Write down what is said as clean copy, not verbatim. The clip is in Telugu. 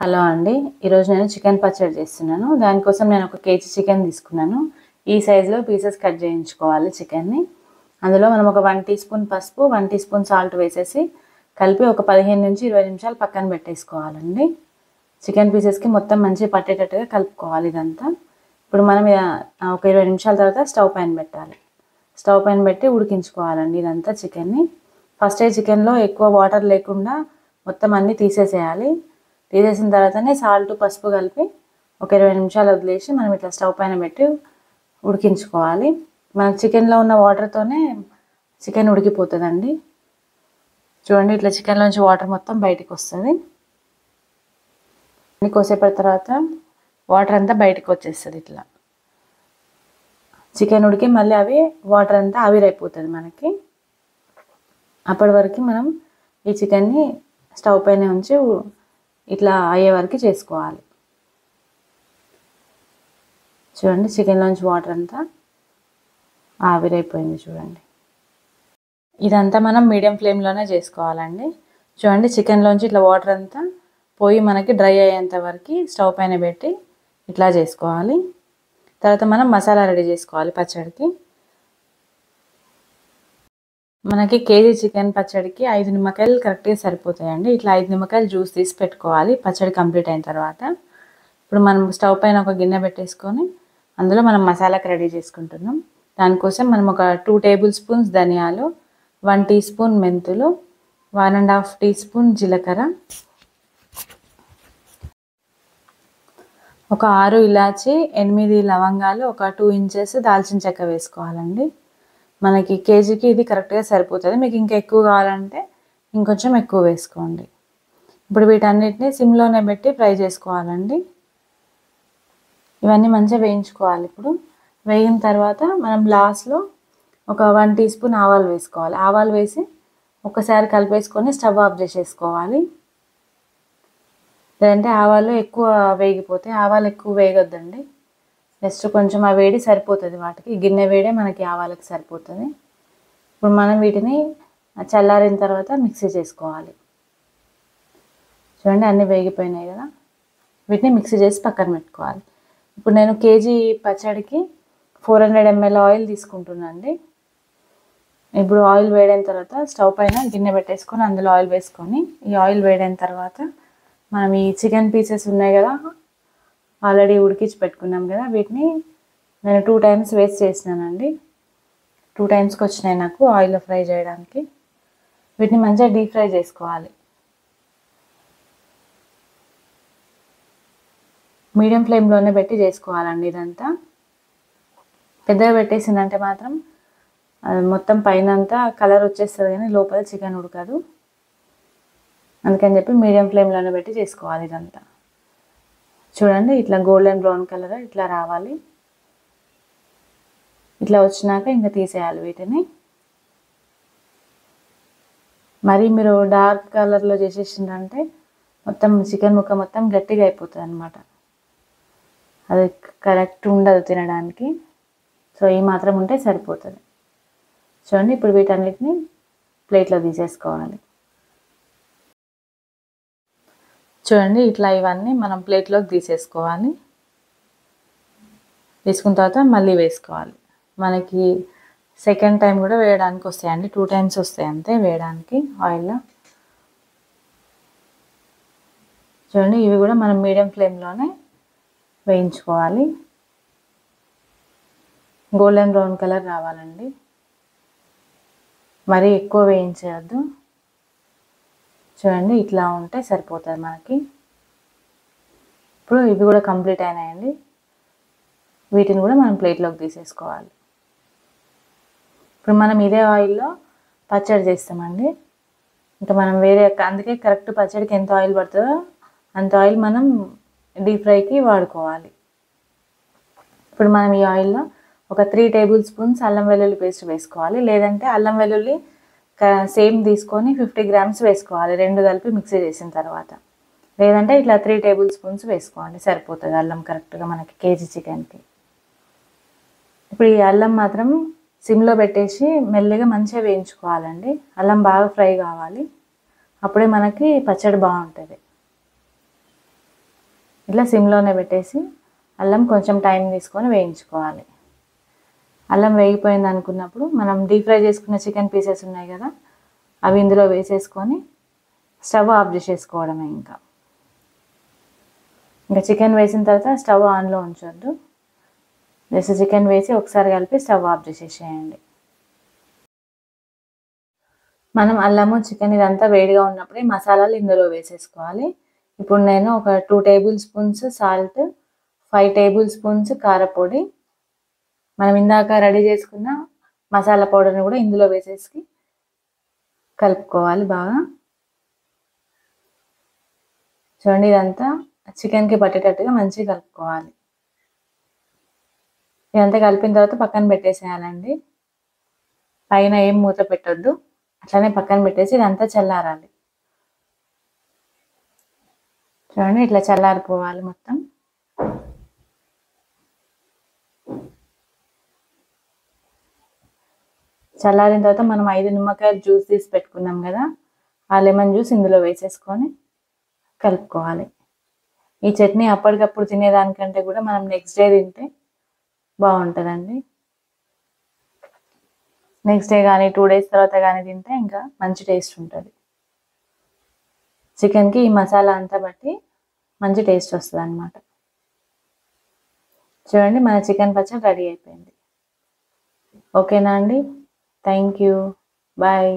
హలో అండి, ఈరోజు నేను చికెన్ పచ్చడి చేస్తున్నాను. దానికోసం నేను 1 కేజీ చికెన్ తీసుకున్నాను. ఈ సైజులో పీసెస్ కట్ చేయించుకోవాలి చికెన్ని. అందులో మనం ఒక 1 టీ స్పూన్ పసుపు, 1 టీ స్పూన్ సాల్ట్ వేసేసి కలిపి ఒక 15 నుంచి 20 నిమిషాలు పక్కన పెట్టేసుకోవాలండి. చికెన్ పీసెస్కి మొత్తం మంచిగా పట్టేటట్టుగా కలుపుకోవాలి ఇదంతా. ఇప్పుడు మనం ఒక 20 నిమిషాల తర్వాత స్టవ్ పైన పెట్టాలి. స్టవ్ పైన పెట్టి ఉడికించుకోవాలండి ఇదంతా చికెన్ని. ఫస్ట్ చికెన్లో ఎక్కువ వాటర్ లేకుండా మొత్తం అన్నీ తీసేసేయాలి. తీసేసిన తర్వాతనే సాల్ట్ పసుపు కలిపి ఒక 20 నిమిషాలు వదిలేసి మనం ఇట్లా స్టవ్ పైన పెట్టి ఉడికించుకోవాలి. మనకు చికెన్లో ఉన్న వాటర్తోనే చికెన్ ఉడికిపోతుందండి. చూడండి, ఇట్లా చికెన్లోంచి వాటర్ మొత్తం బయటికి వస్తుంది. కొద్దిసేపటి తర్వాత వాటర్ అంతా బయటకు వచ్చేస్తుంది. ఇట్లా చికెన్ ఉడికి మళ్ళీ అవి వాటర్ అంతా ఆవిరైపోతుంది మనకి. అప్పటి వరకు మనం ఈ చికెన్ని స్టవ్ పైన ఉంచి ఇట్లా అయ్యే వరకు చేసుకోవాలి. చూడండి, చికెన్లోంచి వాటర్ అంతా ఆవిరైపోయింది. చూడండి, ఇదంతా మనం మీడియం ఫ్లేమ్లోనే చేసుకోవాలండి. చూడండి, చికెన్లోంచి ఇట్లా వాటర్ అంతా పోయి మనకి డ్రై అయ్యేంత వరకు స్టవ్ పైన పెట్టి ఇట్లా చేసుకోవాలి. తర్వాత మనం మసాలా రెడీ చేసుకోవాలి పచ్చడికి. మనకి కేజీ చికెన్ పచ్చడికి 5 నిమ్మకాయలు కరెక్ట్గా సరిపోతాయండి. ఇట్లా 5 నిమ్మకాయలు జ్యూస్ తీసి పెట్టుకోవాలి పచ్చడి కంప్లీట్ అయిన తర్వాత. ఇప్పుడు మనం స్టవ్ పైన ఒక గిన్నె పెట్టేసుకొని అందులో మనం మసాలాకి రెడీ చేసుకుంటున్నాం. దానికోసం మనం ఒక 2 టేబుల్ స్పూన్స్ ధనియాలు, 1 టీ స్పూన్ మెంతులు, 1.5 టీ స్పూన్ జీలకర్ర, ఒక 6 ఇలాచి, 8 లవంగాలు, ఒక 2 ఇంచెస్ దాల్చిన చెక్క వేసుకోవాలండి. మనకి కేజీకి ఇది కరెక్ట్గా సరిపోతుంది. మీకు ఇంకా ఎక్కువ కావాలంటే ఇంకొంచెం ఎక్కువ వేసుకోండి. ఇప్పుడు వీటన్నిటిని సిమ్లోనే పెట్టి ఫ్రై చేసుకోవాలండి. ఇవన్నీ మంచిగా వేయించుకోవాలి. ఇప్పుడు వేగిన తర్వాత మనం లాస్ట్లో ఒక 1 టీ స్పూన్ ఆవాలు వేసుకోవాలి. ఆవాలు వేసి ఒకసారి కలిపేసుకొని స్టవ్ ఆఫ్ చేసేసుకోవాలి. లేదంటే ఆవాలు ఎక్కువ వేగిపోతే, ఆవాలు ఎక్కువ వేగొద్దండి. జస్ట్ కొంచెం ఆ వేడి సరిపోతుంది వాటికి. గిన్నె వేడే మనకి ఆవాలకి సరిపోతుంది. ఇప్పుడు మనం వీటిని చల్లారిన తర్వాత మిక్సీ చేసుకోవాలి. చూడండి, అన్నీ వేగిపోయినాయి కదా. వీటిని మిక్సీ చేసి పక్కన పెట్టుకోవాలి. ఇప్పుడు నేను కేజీ పచ్చడికి 400 ml ఆయిల్ తీసుకుంటున్నానండి. ఇప్పుడు ఆయిల్ వేడైన తర్వాత స్టవ్ పైన గిన్నె పెట్టేసుకొని అందులో ఆయిల్ వేసుకొని, ఈ ఆయిల్ వేడైన తర్వాత మనం ఈ చికెన్ పీసెస్ ఉన్నాయి కదా, ఆల్రెడీ ఉడికించి పెట్టుకున్నాం కదా, వీటిని నేను 2 టైమ్స్ వేస్ట్ చేసినానండి. 2 టైమ్స్కి వచ్చినాయి నాకు ఆయిల్లో ఫ్రై చేయడానికి. వీటిని మంచిగా డీప్ ఫ్రై చేసుకోవాలి. మీడియం ఫ్లేమ్లోనే పెట్టి చేసుకోవాలండి ఇదంతా. పెద్దగా పెట్టేసిందంటే మాత్రం మొత్తం పైన అంతా కలర్ వచ్చేస్తుంది కానీ లోపల చికెన్ ఉడకదు. అందుకని చెప్పి మీడియం ఫ్లేమ్లోనే పెట్టి చేసుకోవాలి ఇదంతా. చూడండి, ఇట్లా గోల్డెన్ బ్రౌన్ కలర్ ఇట్లా రావాలి. ఇట్లా వచ్చినాక ఇంకా తీసేయాలి వీటిని. మరి మీరు డార్క్ కలర్లో చేసేసిందంటే మొత్తం చికెన్ ముక్క మొత్తం గట్టిగా అయిపోతుంది అన్నమాట. అది కరెక్ట్ ఉండదు తినడానికి. సో ఈ మాత్రం ఉంటే సరిపోతుంది. చూడండి, ఇప్పుడు వీటన్నిటిని ప్లేట్లో తీసేసుకోవాలి. చూడండి, ఇట్లా ఇవన్నీ మనం ప్లేట్లోకి తీసేసుకోవాలి. తీసుకున్న తర్వాత మళ్ళీ వేసుకోవాలి. మనకి సెకండ్ టైం కూడా వేయడానికి వస్తాయండి. 2 టైమ్స్ వస్తాయి అంతే వేయడానికి ఆయిల్లో. చూడండి, ఇవి కూడా మనం మీడియం ఫ్లేమ్లోనే వేయించుకోవాలి. గోల్డెన్ బ్రౌన్ కలర్ రావాలండి. మరీ ఎక్కువ వేయించవద్దు. చూడండి, ఇట్లా ఉంటే సరిపోతుంది మనకి. ఇప్పుడు ఇవి కూడా కంప్లీట్ అయినాయండి. వీటిని కూడా మనం ప్లేట్లోకి తీసేసుకోవాలి. ఇప్పుడు మనం ఇదే ఆయిల్లో పచ్చడి చేస్తామండి. ఇంకా మనం అందుకే కరెక్ట్ పచ్చడికి ఎంత ఆయిల్ పడుతుందో అంత ఆయిల్ మనం డీప్ ఫ్రైకి వాడుకోవాలి. ఇప్పుడు మనం ఈ ఆయిల్లో ఒక 3 టేబుల్ స్పూన్స్ అల్లం వెల్లుల్లి పేస్ట్ వేసుకోవాలి. లేదంటే అల్లం వెల్లుల్లి సేమ్ తీసుకొని 50 గ్రామ్స్ వేసుకోవాలి, 2 కలిపి మిక్సీ చేసిన తర్వాత. లేదంటే ఇట్లా 3 టేబుల్ స్పూన్స్ వేసుకోండి, సరిపోతుంది అల్లం కరెక్ట్గా మనకి కేజీ చికెన్కి. ఇప్పుడు ఈ అల్లం మాత్రం సిమ్లో పెట్టేసి మెల్లగా మంచిగా వేయించుకోవాలండి. అల్లం బాగా ఫ్రై కావాలి, అప్పుడే మనకి పచ్చడి బాగుంటుంది. ఇట్లా సిమ్లోనే పెట్టేసి అల్లం కొంచెం టైం తీసుకొని వేయించుకోవాలి. అల్లం వేగిపోయింది అనుకున్నప్పుడు మనం డీప్ ఫ్రై చేసుకున్న చికెన్ పీసెస్ ఉన్నాయి కదా, అవి ఇందులో వేసేసుకొని స్టవ్ ఆఫ్ చేసేసుకోవడమే. ఇంకా చికెన్ వేసిన తర్వాత స్టవ్ ఆన్లో ఉంచొద్దు. జస్ట్ చికెన్ వేసి ఒకసారి కలిపి స్టవ్ ఆఫ్ చేసేసేయండి. మనం అల్లము చికెన్ ఇదంతా వేడిగా ఉన్నప్పుడే మసాలాలు ఇందులో వేసేసుకోవాలి. ఇప్పుడు నేను ఒక 2 table spoons salt, 5 table spoons కారపొడి, మనం ఇందాక రెడీ చేసుకున్న మసాలా పౌడర్ని కూడా ఇందులో వేసేసి కలుపుకోవాలి బాగా. చూడండి, ఇదంతా చికెన్కి పట్టేటట్టుగా మంచిగా కలుపుకోవాలి. ఇదంతా కలిపిన తర్వాత పక్కన పెట్టేసేయాలండి. పైన ఏం మూత పెట్టొద్దు, అట్లనే పక్కన పెట్టేసి ఇదంతా చల్లారాలి. చూడండి, ఇట్లా చల్లారిపోవాలి మొత్తం. చల్లారిన తర్వాత మనం 5 నిమ్మకాయలు జ్యూస్ తీసి పెట్టుకున్నాం కదా, ఆ లెమన్ జ్యూస్ ఇందులో వేసేసుకొని కలుపుకోవాలి. ఈ చట్నీ అప్పటికప్పుడు తినేదానికంటే కూడా మనం నెక్స్ట్ డే తింటే బాగుంటుందండి. నెక్స్ట్ డే కానీ 2 డేస్ తర్వాత కానీ తింటే ఇంకా మంచి టేస్ట్ ఉంటుంది. చికెన్కి ఈ మసాలా అంతా బట్టి మంచి టేస్ట్ వస్తుంది అన్నమాట. చూడండి, మన చికెన్ పచ్చడి రెడీ అయిపోయింది. ఓకేనా అండి? Thank you. బాయ్.